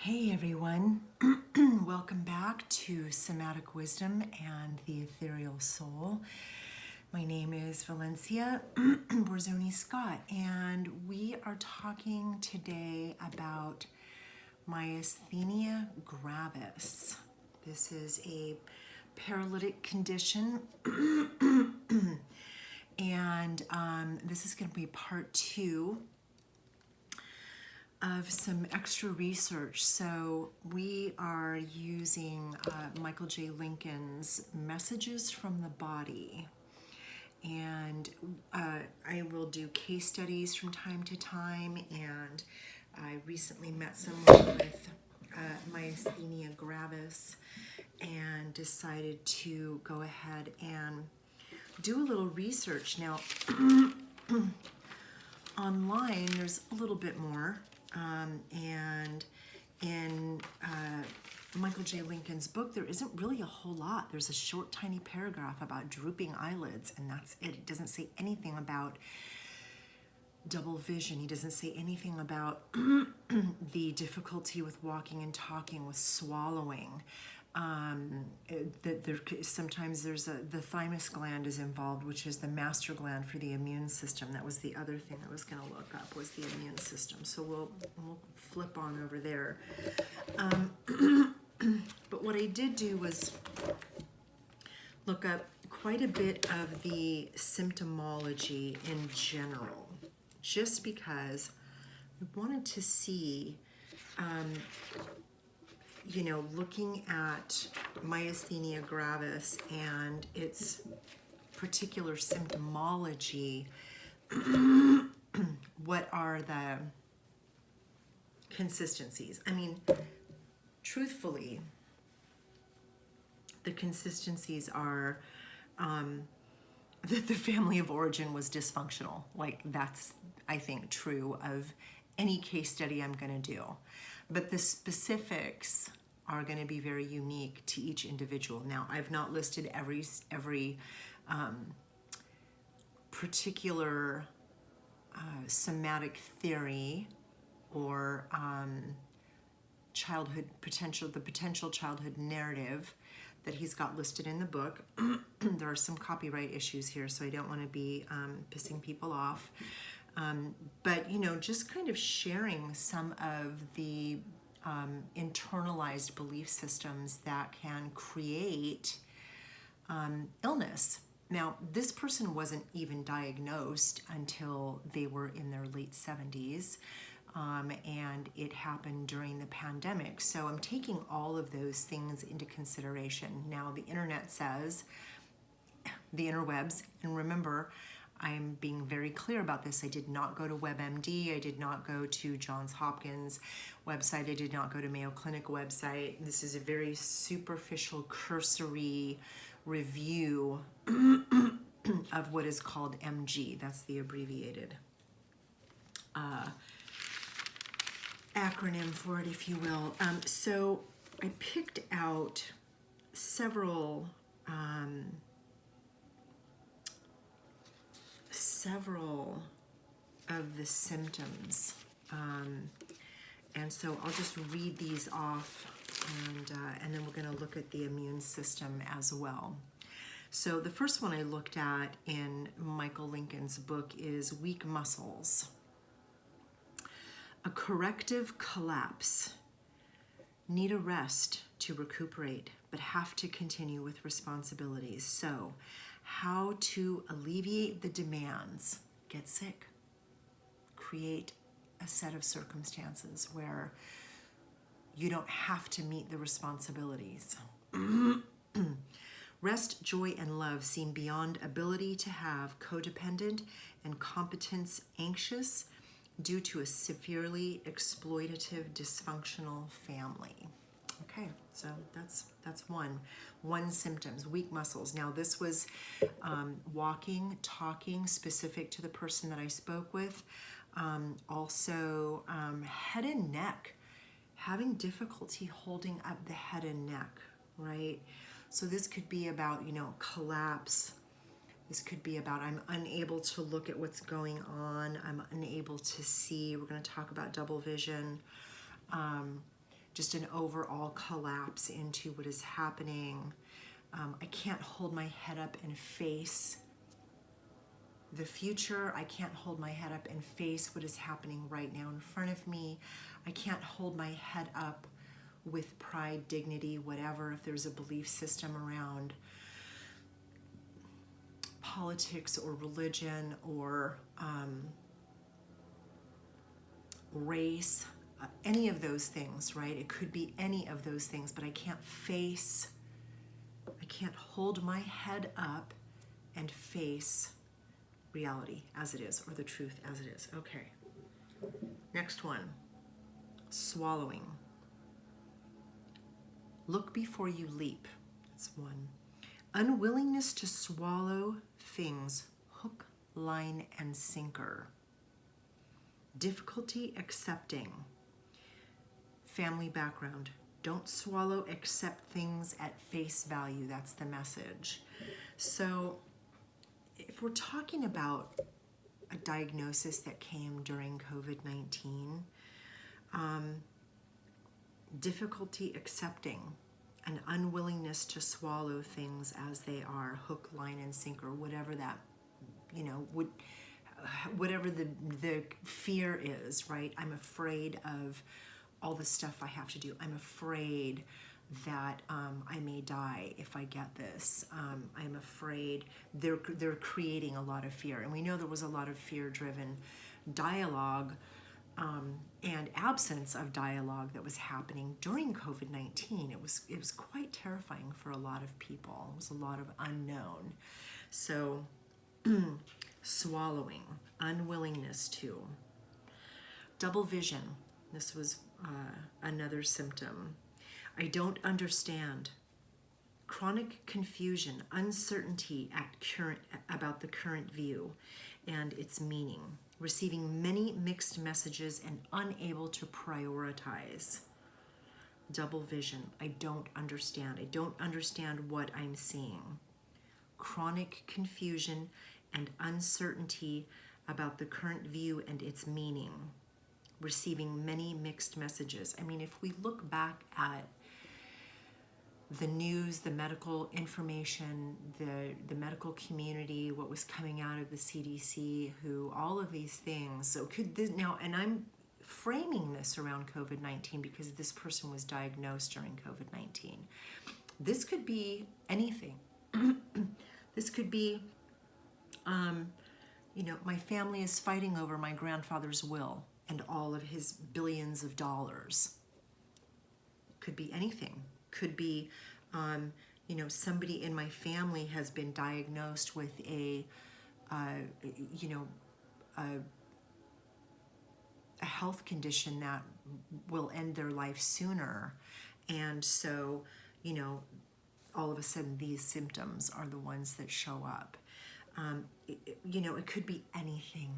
Hey everyone, welcome back to Somatic Wisdom and the Ethereal Soul. My name is Valencia Borzoni Scott, and we are talking today about Myasthenia gravis. This is a paralytic condition, and this is going to be part 2 of some extra research. So we are using Michael J. Lincoln's Messages from the Body. And I will do case studies from time to time. And I recently met someone with Myasthenia gravis and decided to go ahead and do a little research. Now, online, there's a little bit more. And in Michael J. Lincoln's book, there isn't really a whole lot. There's a short, tiny paragraph about drooping eyelids, and that's it. It doesn't say anything about double vision. He doesn't say anything about the difficulty with walking and talking, with swallowing. Sometimes the thymus gland is involved, which is the master gland for the immune system. That was the other thing I was going to look up, was the immune system. So we'll flip on over there. But what I did do was look up quite a bit of the symptomology in general, just because I wanted to see looking at myasthenia gravis and its particular symptomology, what are the consistencies? I mean, truthfully, the consistencies are that the family of origin was dysfunctional. Like, that's, I think, true of any case study I'm going to do. But the specifics are going to be very unique to each individual. Now, I've not listed every particular somatic theory or the potential childhood narrative that he's got listed in the book. There are some copyright issues here, so I don't want to be pissing people off. But, just kind of sharing some of the internalized belief systems that can create illness. Now, this person wasn't even diagnosed until they were in their late 70s, and it happened during the pandemic. So I'm taking all of those things into consideration. Now, the internet says, the interwebs, and remember, I'm being very clear about this. I did not go to WebMD. I did not go to Johns Hopkins website. I did not go to Mayo Clinic website. This is a very superficial, cursory review of what is called MG. That's the abbreviated acronym for it, if you will. So I picked out several of the symptoms, and so I'll just read these off, and then we're going to look at the immune system as well. So the first one I looked at in Michael Lincoln's book is weak muscles. A corrective collapse. Need a rest to recuperate, but have to continue with responsibilities. So, how to alleviate the demands? Get sick. Create a set of circumstances where you don't have to meet the responsibilities. Rest, joy, and love seem beyond ability to have. Codependent and competence anxious due to a severely exploitative, dysfunctional family. Okay, so that's one symptoms, weak muscles. Now, this was walking, talking, specific to the person that I spoke with. Also, head and neck, having difficulty holding up the head and neck, right? So this could be about, collapse. This could be about I'm unable to look at what's going on. I'm unable to see. We're going to talk about double vision. just an overall collapse into what is happening. I can't hold my head up and face the future. I can't hold my head up and face what is happening right now in front of me. I can't hold my head up with pride, dignity, whatever, if there's a belief system around politics or religion or race, any of those things, right? It could be any of those things, but I can't hold my head up and face reality as it is, or the truth as it is. Okay. Next one, swallowing. Look before you leap. That's one. Unwillingness to swallow things, hook, line, and sinker. Difficulty accepting. Family background. Don't swallow, accept things at face value. That's the message. So if we're talking about a diagnosis that came during COVID-19, difficulty accepting, an unwillingness to swallow things as they are, hook, line, and sinker, whatever that, whatever the fear is, right? I'm afraid of all the stuff I have to do. I'm afraid that I may die if I get this. I'm afraid they're creating a lot of fear. And we know there was a lot of fear-driven dialogue and absence of dialogue that was happening during COVID-19. It was quite terrifying for a lot of people. It was a lot of unknown. So swallowing, unwillingness to. Double vision. This was another symptom. I don't understand. Chronic confusion, uncertainty about the current view and its meaning. Receiving many mixed messages and unable to prioritize. Double vision. I don't understand. I don't understand what I'm seeing. Chronic confusion and uncertainty about the current view and its meaning. Receiving many mixed messages. I mean, if we look back at the news, the medical information, the medical community, what was coming out of the CDC, all of these things. So could this now, and I'm framing this around COVID-19 because this person was diagnosed during COVID-19. This could be anything. This could be, my family is fighting over my grandfather's will and all of his billions of dollars. Could be anything. Could be, somebody in my family has been diagnosed with a health condition that will end their life sooner. And so, all of a sudden these symptoms are the ones that show up. It could be anything.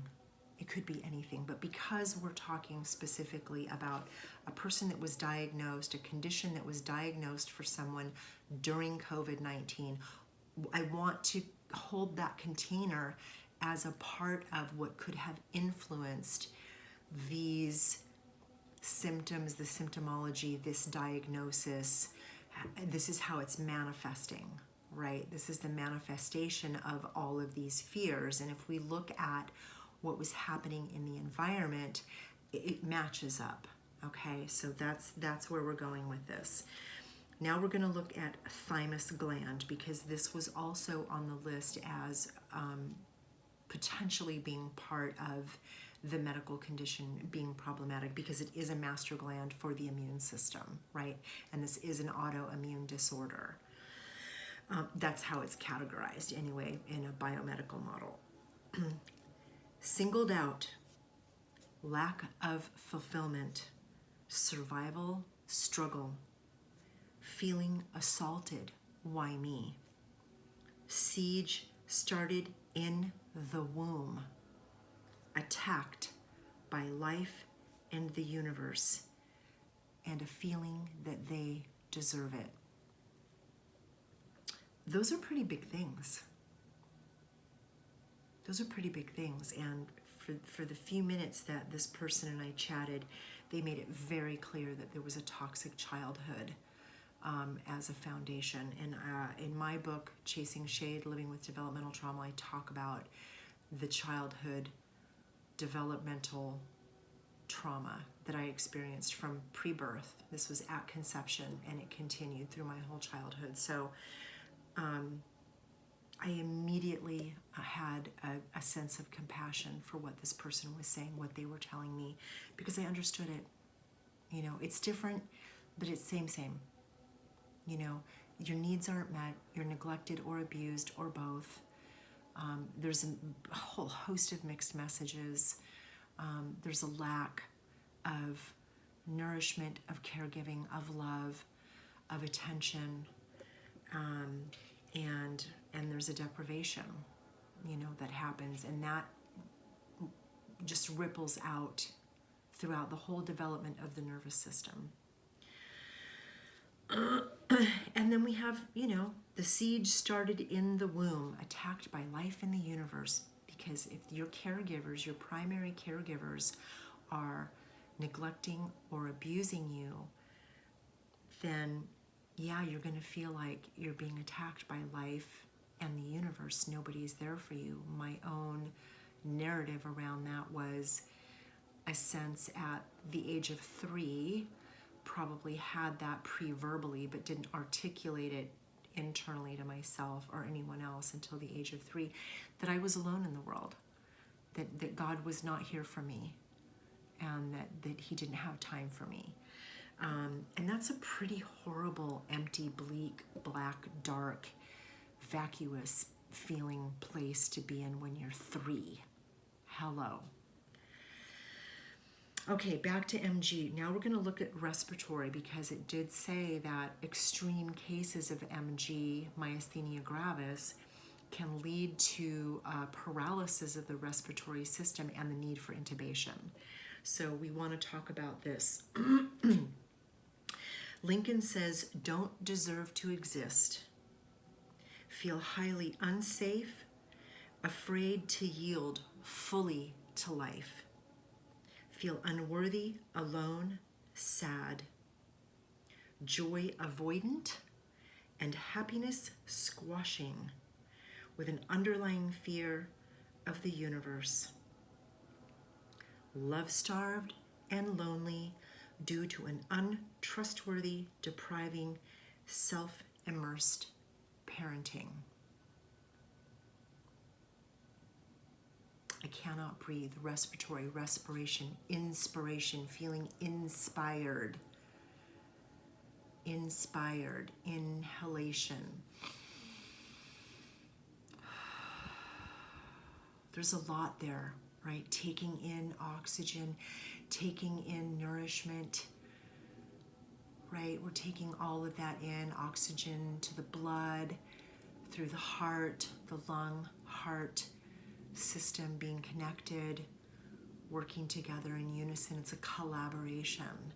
It could be anything, but because we're talking specifically about a person that was diagnosed, a condition that was diagnosed for someone during COVID-19, I want to hold that container as a part of what could have influenced these symptoms, the symptomology, this diagnosis. This is how it's manifesting, right? This is the manifestation of all of these fears. And if we look at what was happening in the environment, it matches up. Okay, so that's where we're going with this. Now we're going to look at thymus gland, because this was also on the list as potentially being part of the medical condition being problematic, because it is a master gland for the immune system, right? And this is an autoimmune disorder. That's how it's categorized anyway in a biomedical model. Singled out, lack of fulfillment, survival struggle, feeling assaulted, why me? Siege started in the womb, attacked by life and the universe, and a feeling that they deserve it. Those are pretty big things. Those are pretty big things, and for the few minutes that this person and I chatted, they made it very clear that there was a toxic childhood as a foundation. And in my book, Chasing Shade, Living with Developmental Trauma, I talk about the childhood developmental trauma that I experienced from pre-birth. This was at conception, and it continued through my whole childhood. So I immediately had a sense of compassion for what this person was saying, what they were telling me, because I understood it. You know, it's different, but it's same. You know, your needs aren't met, you're neglected or abused or both. There's a whole host of mixed messages. There's a lack of nourishment, of caregiving, of love, of attention, and there's a deprivation, you know, that happens, and that just ripples out throughout the whole development of the nervous system. And then we have, you know, the siege started in the womb, attacked by life in the universe, because if your caregivers, your primary caregivers, are neglecting or abusing you, then yeah, you're going to feel like you're being attacked by life and the universe. Nobody's there for you. My own narrative around that was a sense at the age of 3, probably had that pre-verbally, but didn't articulate it internally to myself or anyone else until the age of 3, that I was alone in the world, that God was not here for me, and that he didn't have time for me. And that's a pretty horrible, empty, bleak, black, dark, vacuous feeling place to be in when you're 3. Hello. Okay, back to MG. Now we're going to look at respiratory, because it did say that extreme cases of MG, Myasthenia gravis, can lead to paralysis of the respiratory system and the need for intubation. So we want to talk about this. Lincoln says, don't deserve to exist. Feel highly unsafe, afraid to yield fully to life. Feel unworthy, alone, sad. Joy avoidant, and happiness squashing, with an underlying fear of the universe. Love-starved and lonely due to an untrustworthy, depriving, self-immersed parenting. I cannot breathe. Respiratory, respiration, inspiration, feeling inspired. Inspired, inhalation. There's a lot there, right? Taking in oxygen, taking in nourishment, right? We're taking all of that in, oxygen to the blood, through the heart, the lung, heart system being connected, working together in unison. It's a collaboration.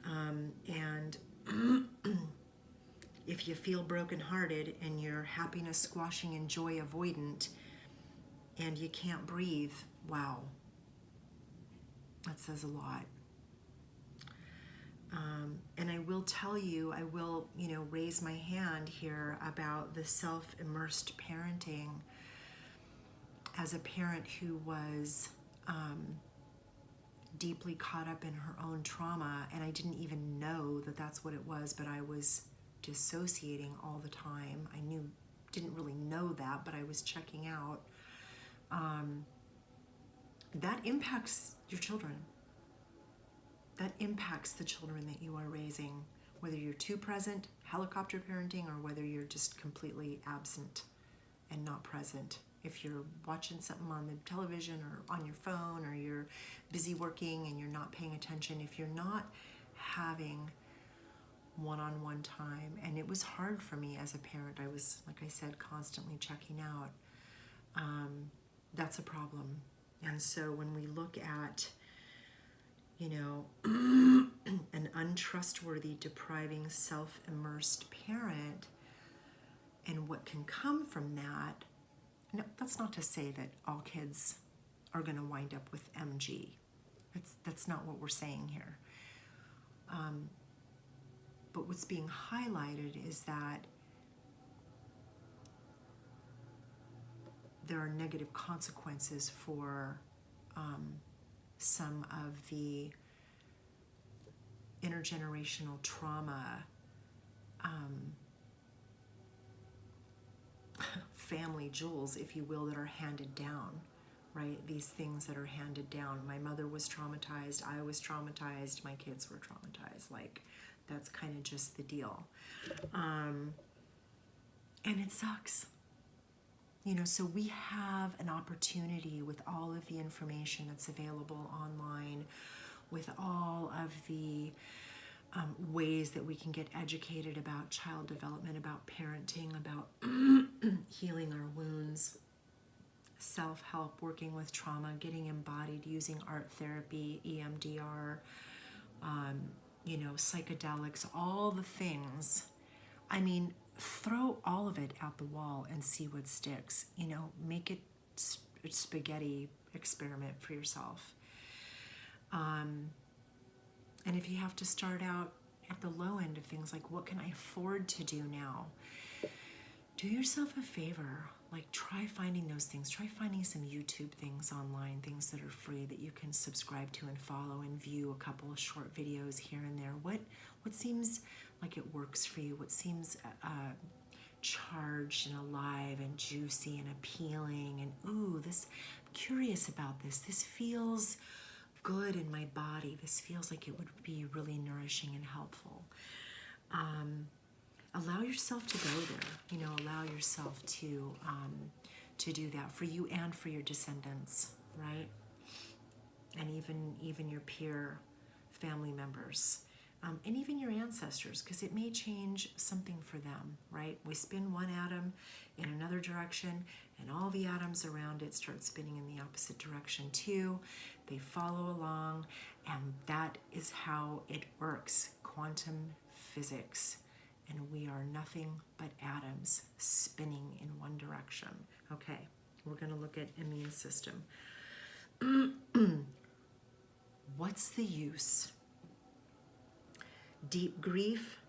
And if you feel brokenhearted and you're happiness squashing and joy avoidant and you can't breathe, wow, that says a lot. And I will tell you, I will, raise my hand here about the self-immersed parenting. As a parent who was deeply caught up in her own trauma, and I didn't even know that that's what it was, but I was dissociating all the time. I didn't really know that, but I was checking out. That impacts your children. That impacts the children that you are raising, whether you're too present, helicopter parenting, or whether you're just completely absent and not present. If you're watching something on the television or on your phone, or you're busy working and you're not paying attention, if you're not having one-on-one time, and it was hard for me as a parent, I was, like I said, constantly checking out, that's a problem. And so when we look at, an untrustworthy, depriving, self-immersed parent, and what can come from that, no, that's not to say that all kids are going to wind up with MG. That's not what we're saying here. But what's being highlighted is that there are negative consequences for some of the intergenerational trauma, family jewels, if you will, that are handed down, right? These things that are handed down. My mother was traumatized, I was traumatized, my kids were traumatized. Like, that's kind of just the deal. And it sucks. You know, so we have an opportunity with all of the information that's available online, with all of the ways that we can get educated about child development, about parenting, about healing our wounds, self-help, working with trauma, getting embodied, using art therapy, EMDR, you know, psychedelics, all the things. I mean, throw all of it out the wall and see what sticks. You know, make it a spaghetti experiment for yourself. And if you have to start out at the low end of things, like what can I afford to do now? Do yourself a favor. Like, try finding those things. Try finding some YouTube things online, things that are free that you can subscribe to and follow and view a couple of short videos here and there. What seems like it works for you? What seems charged and alive and juicy and appealing? And ooh, I'm curious about this. This feels good in my body. This feels like it would be really nourishing and helpful. Allow yourself to go there. You know, allow yourself to do that for you and for your descendants, right? And even your peer family members, and even your ancestors, because it may change something for them, right? We spin one atom in another direction, and all the atoms around it start spinning in the opposite direction too. They follow along, and that is how it works. Quantum physics. And we are nothing but atoms spinning in one direction. Okay, we're going to look at immune system. What's the use? Deep grief,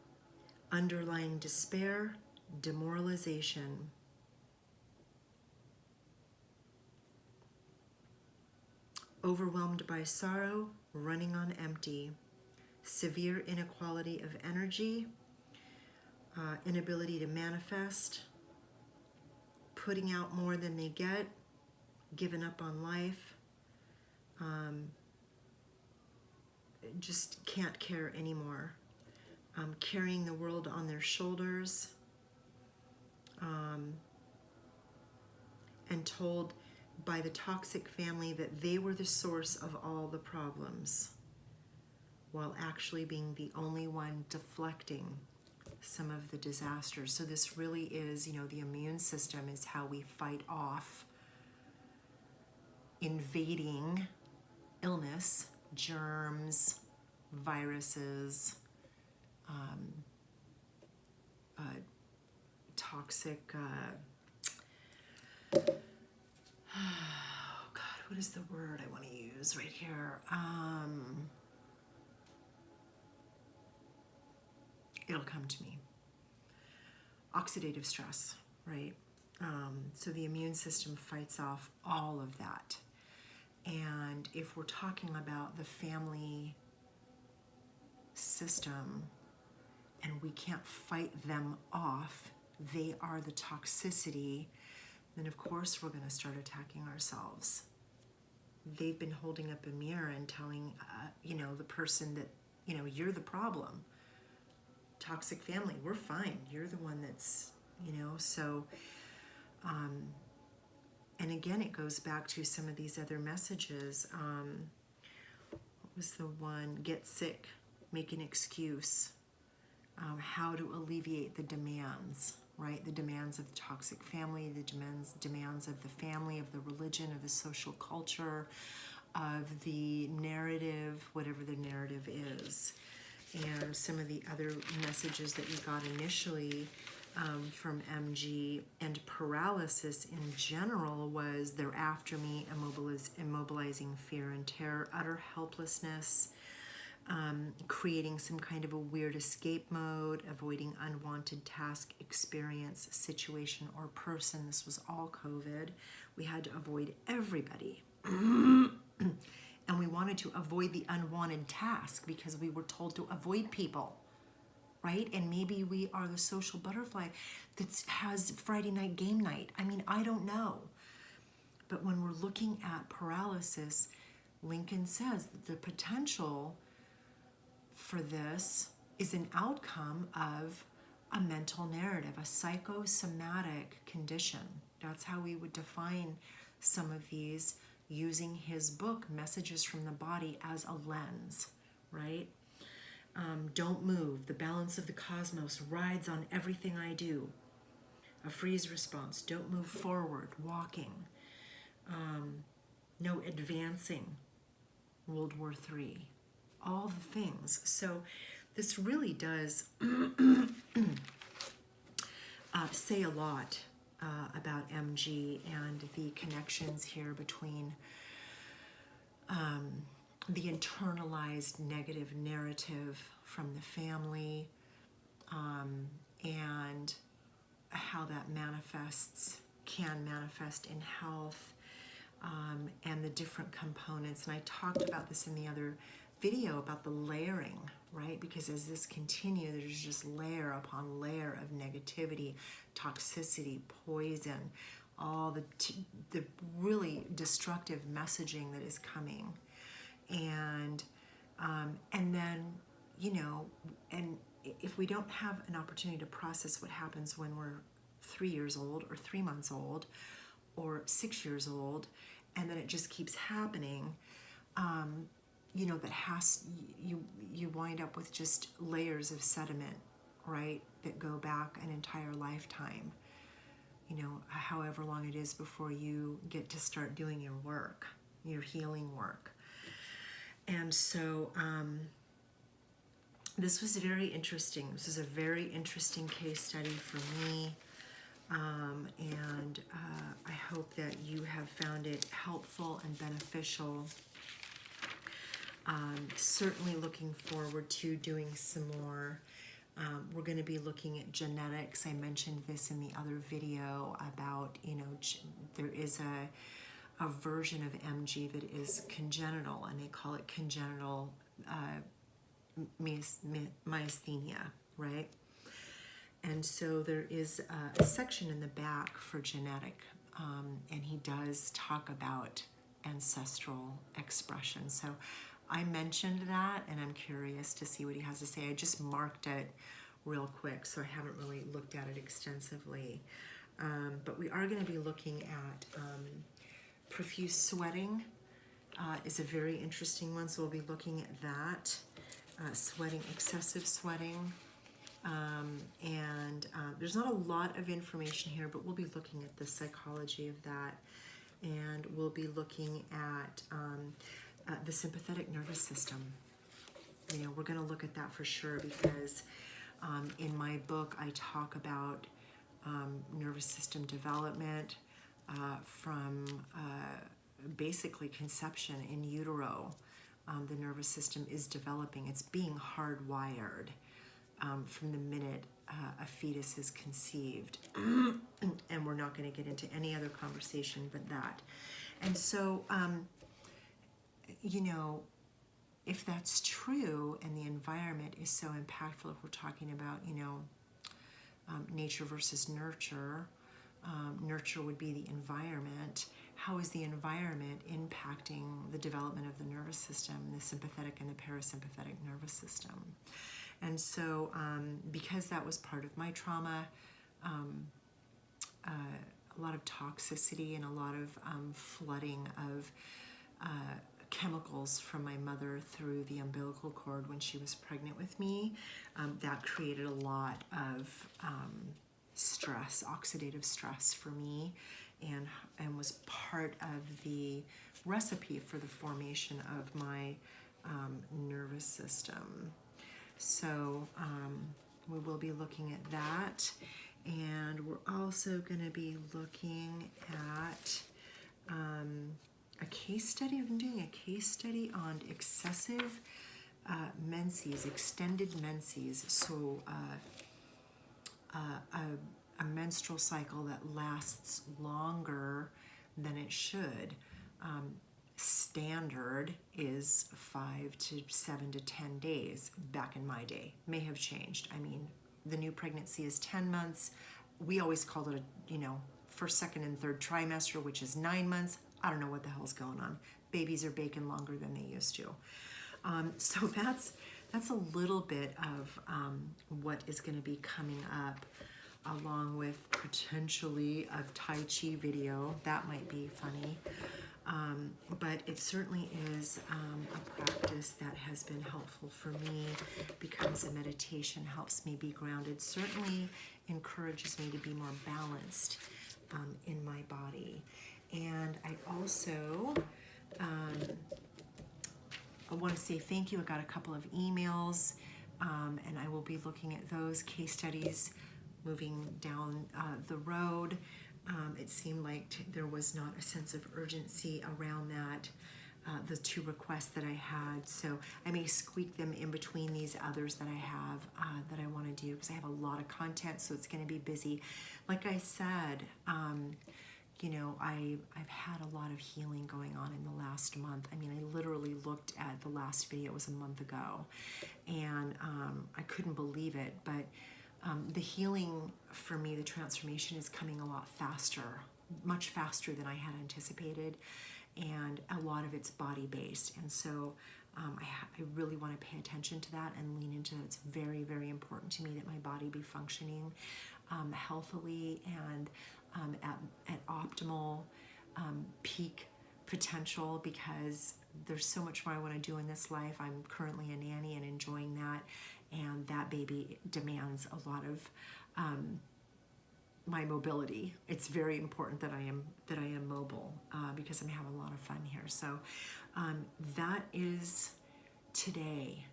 underlying despair, demoralization. Overwhelmed by sorrow, running on empty. Severe inequality of energy. Inability to manifest, putting out more than they get, giving up on life, just can't care anymore, carrying the world on their shoulders, and told by the toxic family that they were the source of all the problems, while actually being the only one deflecting some of the disasters. So this really is, you know, the immune system is how we fight off invading illness, germs, viruses, toxic, oh God, what is the word I want to use right here? It'll come to me. Oxidative stress, right? So the immune system fights off all of that. And if we're talking about the family system and we can't fight them off, they are the toxicity, then of course we're going to start attacking ourselves. They've been holding up a mirror and telling, you know, the person that, you know, you're the problem. Toxic family, we're fine. You're the one that's, you know, so, and again, it goes back to some of these other messages. What was the one? Get sick, make an excuse. How to alleviate the demands, right? The demands of the toxic family, the demands of the family, of the religion, of the social culture, of the narrative, whatever the narrative is. And some of the other messages that we got initially from MG, and paralysis in general was they're after me, immobilizing fear and terror, utter helplessness, creating some kind of a weird escape mode, avoiding unwanted task, experience, situation, or person. This was all COVID. We had to avoid everybody. And we wanted to avoid the unwanted task because we were told to avoid people, right? And maybe we are the social butterfly that has Friday night game night. I mean, I don't know. But when we're looking at paralysis, Lincoln says that the potential for this is an outcome of a mental narrative, a psychosomatic condition. That's how we would define some of these using his book, Messages from the Body, as a lens, right? Don't move. The balance of the cosmos rides on everything I do. A freeze response. Don't move forward. Walking. No advancing. World War III. All the things. So this really does say a lot about MG and the connections here between the internalized negative narrative from the family and how that can manifest in health, and the different components. And I talked about this in the other video about the layering, right? Because as this continues, there's just layer upon layer of negativity, toxicity, poison, all the really destructive messaging that is coming. And then, you know, and if we don't have an opportunity to process what happens when we're 3 years old or 3 months old or 6 years old, and then it just keeps happening, you know, you wind up with just layers of sediment, right, that go back an entire lifetime, you know, however long it is before you get to start doing your work, your healing work. And so this was very interesting. This is a very interesting case study for me. And I hope that you have found it helpful and beneficial. Certainly looking forward to doing some more. We're going to be looking at genetics. I mentioned this in the other video about, you know, there is a version of MG that is congenital, and they call it congenital myasthenia, right? And so there is a section in the back for genetic, and he does talk about ancestral expression. So I mentioned that, and I'm curious to see what he has to say. I just marked it real quick, so I haven't really looked at it extensively. But we are going to be looking at profuse sweating is a very interesting one, so we'll be looking at that. Sweating, excessive sweating. There's not a lot of information here, but we'll be looking at the psychology of that, and we'll be looking at the sympathetic nervous system. You know, we're going to look at that for sure, because in my book I talk about nervous system development from basically conception in utero. The nervous system is developing. It's being hardwired from the minute a fetus is conceived. And we're not going to get into any other conversation but that. And so, you know, if that's true and the environment is so impactful, if we're talking about, you know, nature versus nurture, nurture would be the environment. How is the environment impacting the development of the nervous system, the sympathetic and the parasympathetic nervous system? And so because that was part of my trauma, a lot of toxicity and a lot of flooding of chemicals from my mother through the umbilical cord when she was pregnant with me, that created a lot of stress, oxidative stress for me, and was part of the recipe for the formation of my nervous system. So we will be looking at that. And we're also going to be looking at a case study. I'm doing a case study on excessive menses, extended menses. So a menstrual cycle that lasts longer than it should. Standard is 5 to 7 to 10 days back in my day. May have changed. I mean, the new pregnancy is 10 months. We always called it first, second, and third trimester, which is 9 months. I don't know what the hell's going on. Babies are baking longer than they used to. So that's a little bit of what is going to be coming up, along with potentially a Tai Chi video. That might be funny. But it certainly is a practice that has been helpful for me, because a meditation helps me be grounded, certainly encourages me to be more balanced in my body. And I also I want to say thank you. I got a couple of emails, and I will be looking at those case studies moving down the road. It seemed like there was not a sense of urgency around that, the 2 requests that I had. So I may squeak them in between these others that I have that I want to do, because I have a lot of content, so it's going to be busy. Like I said, I've had a lot of healing going on in the last month. I mean, I literally looked at the last video, it was a month ago, and I couldn't believe it, but the healing for me, the transformation is coming a lot faster, much faster than I had anticipated, and a lot of it's body-based. And so I really want to pay attention to that and lean into that. It's very, very important to me that my body be functioning healthily and at optimal peak potential, because there's so much more I want to do in this life. I'm currently a nanny and enjoying that, and that baby demands a lot of my mobility. It's very important that I am mobile, because I'm having a lot of fun here. So that is today.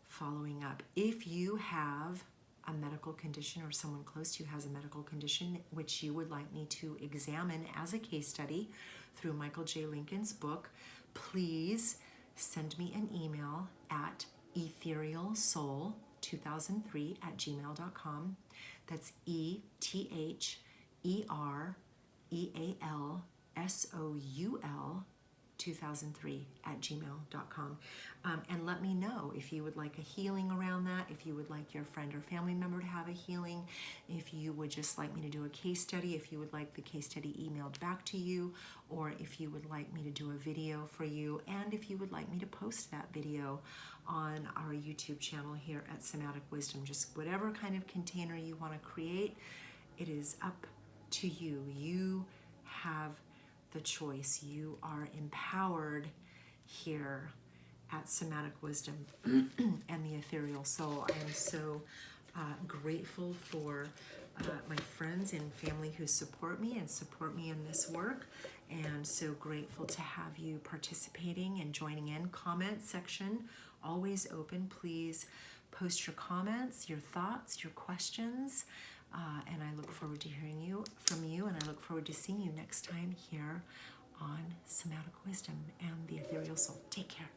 Following up, if you have a medical condition, or someone close to you has a medical condition which you would like me to examine as a case study through Michael J. Lincoln's book, please send me an email at etherealsoul2003@gmail.com. That's ETHEREALSOUL 2003@gmail.com. And let me know if you would like a healing around that, if you would like your friend or family member to have a healing, if you would just like me to do a case study, if you would like the case study emailed back to you, or if you would like me to do a video for you, and if you would like me to post that video on our YouTube channel here at Somatic Wisdom. Just whatever kind of container you want to create, it is up to you. You have the choice. You are empowered here at Somatic Wisdom and the Ethereal Soul. I am so grateful for my friends and family who support me in this work, and so grateful to have you participating and joining in. Comment section always open. Please post your comments, your thoughts, your questions, and I look forward to hearing from you, and I look forward to seeing you next time here on Somatic Wisdom and the Ethereal Soul. Take care.